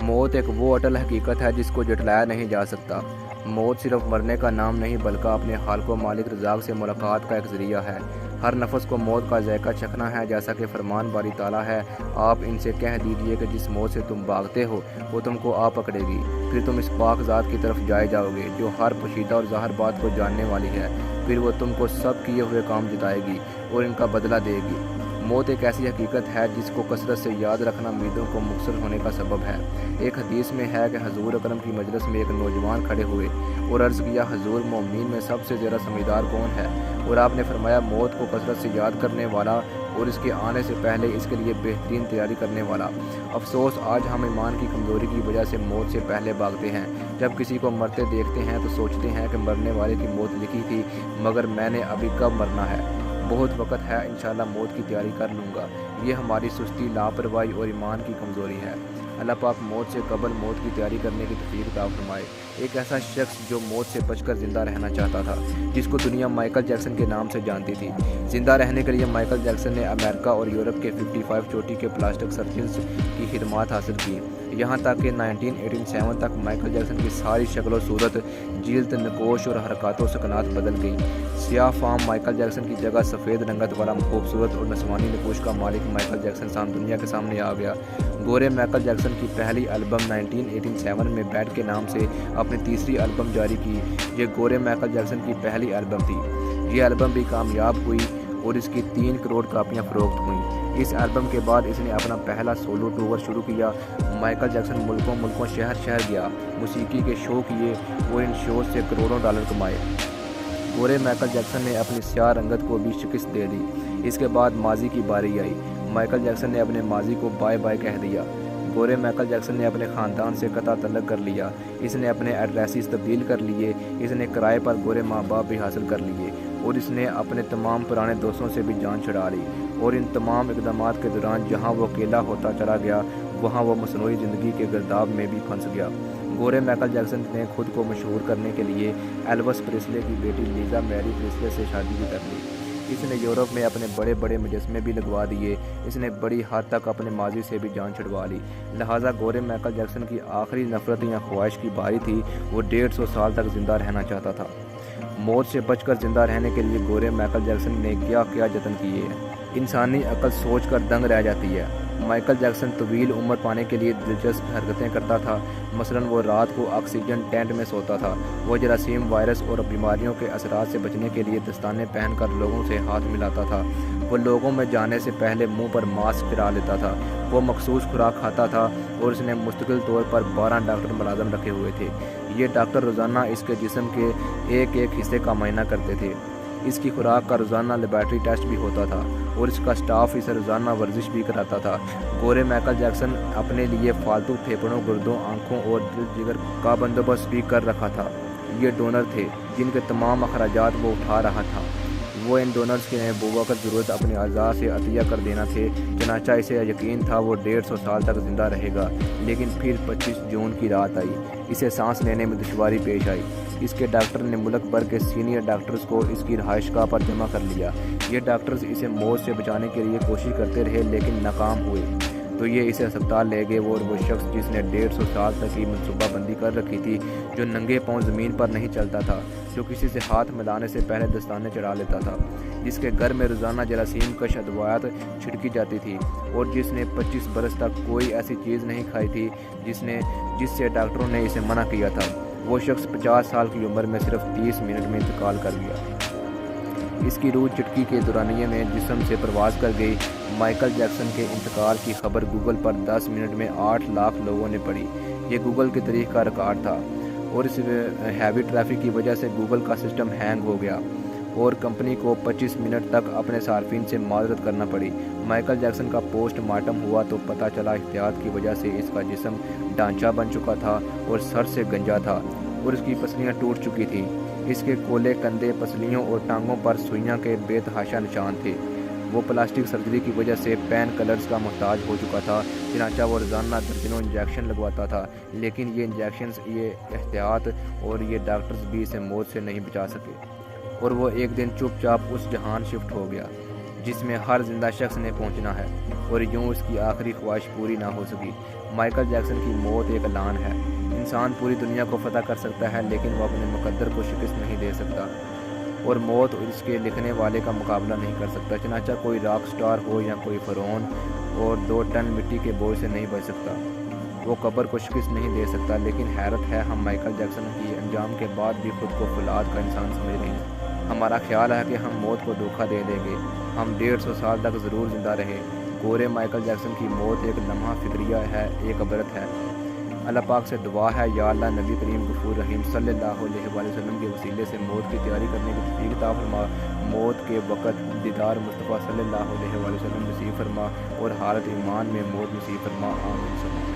موت ایک وہ اٹل حقیقت ہے جس کو جھٹلایا نہیں جا سکتا۔ موت صرف مرنے کا نام نہیں بلکہ اپنے خالق و مالک رزاق سے ملاقات کا ایک ذریعہ ہے۔ ہر نفس کو موت کا ذائقہ چکھنا ہے، جیسا کہ فرمان باری تعالیٰ ہے، آپ ان سے کہہ دیجئے کہ جس موت سے تم بھاگتے ہو وہ تم کو آ پکڑے گی، پھر تم اس پاک ذات کی طرف جائے جاؤ گے جو ہر پوشیدہ اور ظاہر بات کو جاننے والی ہے، پھر وہ تم کو سب کیے ہوئے کام جتائے گی اور ان کا بدلہ دے گی۔ موت ایک ایسی حقیقت ہے جس کو کثرت سے یاد رکھنا امیدوں کو مکسر ہونے کا سبب ہے۔ ایک حدیث میں ہے کہ حضور اکرم کی مجلس میں ایک نوجوان کھڑے ہوئے اور عرض کیا، حضور مومنین میں سب سے زیادہ سمجھدار کون ہے؟ اور آپ نے فرمایا، موت کو کثرت سے یاد کرنے والا اور اس کے آنے سے پہلے اس کے لیے بہترین تیاری کرنے والا۔ افسوس، آج ہم ایمان کی کمزوری کی وجہ سے موت سے پہلے بھاگتے ہیں۔ جب کسی کو مرتے دیکھتے ہیں تو سوچتے ہیں کہ مرنے والے کی موت لکھی تھی، مگر میں نے ابھی کب مرنا ہے؟ بہت وقت ہے، انشاءاللہ موت کی تیاری کر لوں گا۔ یہ ہماری سستی، لاپرواہی اور ایمان کی کمزوری ہے۔ اللہ پاک موت سے قبل موت کی تیاری کرنے کی توفیق عطا فرمائے۔ ایک ایسا شخص جو موت سے بچ کر زندہ رہنا چاہتا تھا، جس کو دنیا مائیکل جیکسن کے نام سے جانتی تھی۔ زندہ رہنے کے لیے مائیکل جیکسن نے امریکہ اور یورپ کے 55 چوٹی کے پلاسٹک سرجنز کی خدمات حاصل کی، یہاں تک کہ 1987 تک مائیکل جیکسن کی ساری شکل و صورت، جلد، نقوش اور حرکات و سکنات بدل گئی۔ سیاہ فام مائیکل جیکسن کی جگہ سفید رنگت والا خوبصورت اور نسوانی نقوش کا مالک مائیکل جیکسن دنیا کے سامنے آ گیا۔ گورے مائیکل جیکسن کی پہلی البم 1987 میں بیڈ کے نام سے اپنی تیسری البم جاری کی۔ یہ گورے مائیکل جیکسن کی پہلی البم تھی۔ یہ البم بھی کامیاب ہوئی اور اس کی 3 کروڑ کاپیاں فروخت ہوئیں۔ اس البم کے بعد اس نے اپنا پہلا سولو ٹور شروع کیا۔ مائیکل جیکسن ملکوں شہر گیا، موسیقی کے شو کیے اور ان شوز سے کروڑوں ڈالر کمائے۔ گورے مائیکل جیکسن نے اپنی سیاہ رنگت کو بھی شکست دے دی۔ اس کے بعد ماضی کی باری آئی۔ مائیکل جیکسن نے اپنے ماضی کو بائے بائے کہہ دیا۔ گورے مائیکل جیکسن نے اپنے خاندان سے قطع تعلق کر لیا۔ اس نے اپنے ایڈریسز تبدیل کر لیے۔ اس نے کرائے پر گورے ماں باپ بھی حاصل کر لیے اور اس نے اپنے تمام پرانے دوستوں سے بھی جان چھڑا لی۔ اور ان تمام اقدامات کے دوران جہاں وہ اکیلا ہوتا چلا گیا، وہاں وہ مصنوعی زندگی کے گرداب میں بھی پھنس گیا۔ گورے مائیکل جیکسن نے خود کو مشہور کرنے کے لیے ایلوس پریسلے کی بیٹی لیزا میری پریسلے سے شادی بھی کر لی۔ اس نے یورپ میں اپنے بڑے بڑے مجسمے بھی لگوا دیے۔ اس نے بڑی حد تک اپنے ماضی سے بھی جان چھڑوا لی۔ لہٰذا گورے مائیکل جیکسن کی آخری نفرت یا خواہش کی باری تھی، وہ 150 سال تک زندہ رہنا چاہتا تھا۔ موت سے بچ کر زندہ رہنے کے لیے گورے مائیکل جیکسن نے کیا جتن کیے ہیں، انسانی عقل سوچ کر دنگ رہ جاتی ہے۔ مائیکل جیکسن طویل عمر پانے کے لیے دلچسپ حرکتیں کرتا تھا۔ مثلاً وہ رات کو آکسیجن ٹینٹ میں سوتا تھا۔ وہ جراثیم، وائرس اور بیماریوں کے اثرات سے بچنے کے لیے دستانے پہن کر لوگوں سے ہاتھ ملاتا تھا۔ وہ لوگوں میں جانے سے پہلے منہ پر ماسک پھیلا لیتا تھا۔ وہ مخصوص خوراک کھاتا تھا اور اس نے مستقل طور پر 12 ڈاکٹر ملازم رکھے ہوئے تھے۔ یہ ڈاکٹر روزانہ اس کے جسم کے ایک حصے کا معائنہ کرتے تھے۔ اس کی خوراک کا روزانہ لیبارٹری ٹیسٹ بھی ہوتا تھا اور اس کا سٹاف اسے روزانہ ورزش بھی کراتا تھا۔ گورے مائیکل جیکسن اپنے لیے فالتو پھیپھڑوں، گردوں، آنکھوں اور دل جگر کا بندوبست بھی کر رکھا تھا۔ یہ ڈونر تھے جن کے تمام اخراجات وہ اٹھا رہا تھا۔ وہ ان ڈونرز کے بوقت ضرورت اپنے اعضاء سے عطیہ کر دینا تھے، چنانچہ اسے یقین تھا وہ 150 سال تک زندہ رہے گا۔ لیکن پھر 25 جون کی رات آئی۔ اسے سانس لینے میں دشواری پیش آئی۔ اس کے ڈاکٹر نے ملک بھر کے سینئر ڈاکٹرز کو اس کی رہائش گاہ پر جمع کر لیا۔ یہ ڈاکٹرز اسے موت سے بچانے کے لیے کوشش کرتے رہے لیکن ناکام ہوئے، تو یہ اسے ہسپتال لے گئے۔ اور وہ شخص جس نے 150 سال تک کی منصوبہ بندی کر رکھی تھی، جو ننگے پاؤں زمین پر نہیں چلتا تھا، جو کسی سے ہاتھ ملانے سے پہلے دستانے چڑھا لیتا تھا، جس کے گھر میں روزانہ جراثیم کش ادویات چھڑکی جاتی تھی، اور جس نے 25 برس تک کوئی ایسی چیز نہیں کھائی تھی جس سے ڈاکٹروں نے اسے منع کیا تھا، وہ شخص 50 سال کی عمر میں صرف 30 منٹ میں انتقال کر گیا۔ اس کی روح چٹکی کے دورانیے میں جسم سے پرواز کر گئی۔ مائیکل جیکسن کے انتقال کی خبر گوگل پر 10 منٹ میں 8 لاکھ لوگوں نے پڑھی۔ یہ گوگل کی تاریخ کا ریکارڈ تھا، اور اس ہیوی ٹریفک کی وجہ سے گوگل کا سسٹم ہینگ ہو گیا اور کمپنی کو 25 منٹ تک اپنے صارفین سے معذرت کرنا پڑی۔ مائیکل جیکسن کا پوسٹ مارٹم ہوا تو پتہ چلا احتیاط کی وجہ سے اس کا جسم ڈھانچہ بن چکا تھا اور سر سے گنجا تھا اور اس کی پسلیاں ٹوٹ چکی تھیں۔ اس کے کولے، کندھے، پسلیوں اور ٹانگوں پر سوئیاں کے بے تحاشا نشان تھے۔ وہ پلاسٹک سرجری کی وجہ سے پین کلرز کا محتاج ہو چکا تھا، چنانچہ وہ روزانہ درجنوں انجیکشن لگواتا تھا، لیکن یہ انجیکشنز، یہ احتیاط اور یہ ڈاکٹرز بھی اسے موت سے نہیں بچا سکے، اور وہ ایک دن چپ چاپ اس جہان شفٹ ہو گیا جس میں ہر زندہ شخص نے پہنچنا ہے، اور یوں اس کی آخری خواہش پوری نہ ہو سکی۔ مائیکل جیکسن کی موت ایک اعلان ہے۔ انسان پوری دنیا کو فتح کر سکتا ہے لیکن وہ اپنے مقدر کو شکست نہیں دے سکتا، اور موت اس کے لکھنے والے کا مقابلہ نہیں کر سکتا۔ چنانچہ کوئی راک سٹار ہو یا کوئی فرعون اور 2 ٹن مٹی کے بوجھ سے نہیں بچ سکتا، وہ قبر کو شکست نہیں دے سکتا۔ لیکن حیرت ہے، ہم مائیکل جیکسن کی انجام کے بعد بھی خود کو فولاد کا انسان سمجھ رہے ہیں۔ ہمارا خیال ہے کہ ہم موت کو دھوکہ دے دیں گے، ہم 150 سال تک ضرور زندہ رہے۔ گورے مائیکل جیکسن کی موت ایک لمحہ فکریہ ہے، ایک عبرت ہے۔ اللہ پاک سے دعا ہے، یا اللہ نبی کریم غفور رحیم صلی اللہ علیہ وآلہ وسلم کے وسیلے سے موت کی تیاری کرنے کی توفیق عطا فرما، موت کے وقت دیدار مصطفیٰ صلی اللہ علیہ وآلہ وسلم نصیب فرما، اور حالت ایمان میں موت نصیب فرما، آمین۔